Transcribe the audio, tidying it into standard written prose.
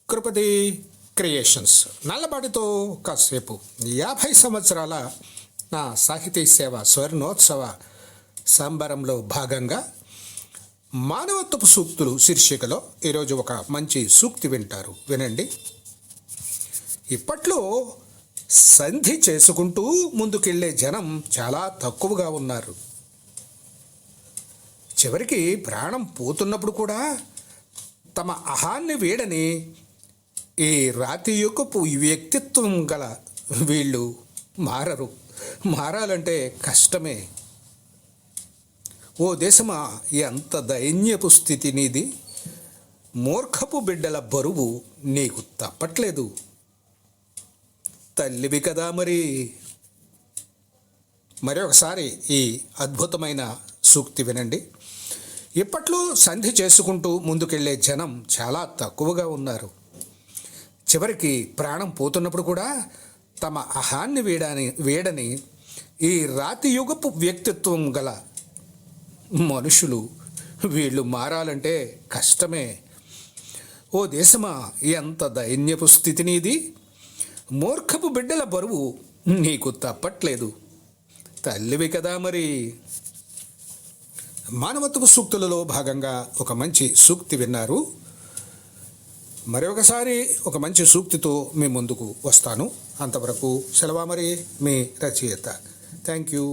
కృపది creations నల్లబాటితో కాసేపు 50 సంవత్సరాల నా సాహితీ సేవ స్వర్ణోత్సవ సంబరంలో భాగంగా మానవత్వపు సూక్తులు శీర్షికలో ఈరోజు ఒక మంచి సూక్తి వింటారు. వినండి. ఇప్పట్లో సంధి చేసుకుంటూ ముందుకెళ్లే జనం చాలా తక్కువగా ఉన్నారు. చివరికి ప్రాణం పోతున్నప్పుడు కూడా తమ అహాన్ని వీడని ఈ రాతియుగపు వ్యక్తిత్వం గల వీళ్ళు మారరు. మారాలంటే కష్టమే. ఓ దేశమా, ఎంత దైన్యపు స్థితి నీది! మూర్ఖపు బిడ్డల బరువు నీకు తప్పట్లేదు. తల్లివి కదా మరి. మరొకసారి ఈ అద్భుతమైన సూక్తి వినండి. ఇప్పట్లో సంధి చేసుకుంటూ ముందుకెళ్లే జనం చాలా తక్కువగా ఉన్నారు. చివరికి ప్రాణం పోతున్నప్పుడు కూడా తమ అహాన్ని వీడని ఈ రాతియుగపు వ్యక్తిత్వం గల మనుషులు వీళ్ళు మారాలంటే కష్టమే. ఓ దేశమా, ఎంత దైన్యపు స్థితి నీది! మూర్ఖపు బిడ్డల బరువు నీకు తప్పట్లేదు. తల్లివి కదా మరి. మానవత్వపు సూక్తులలో భాగంగా ఒక మంచి సూక్తి విన్నారు. మరొకసారి ఒక మంచి సూక్తితో మీ ముందుకు వస్తాను. అంతవరకు సెలవు. మరి మీ రచయిత. Thank you.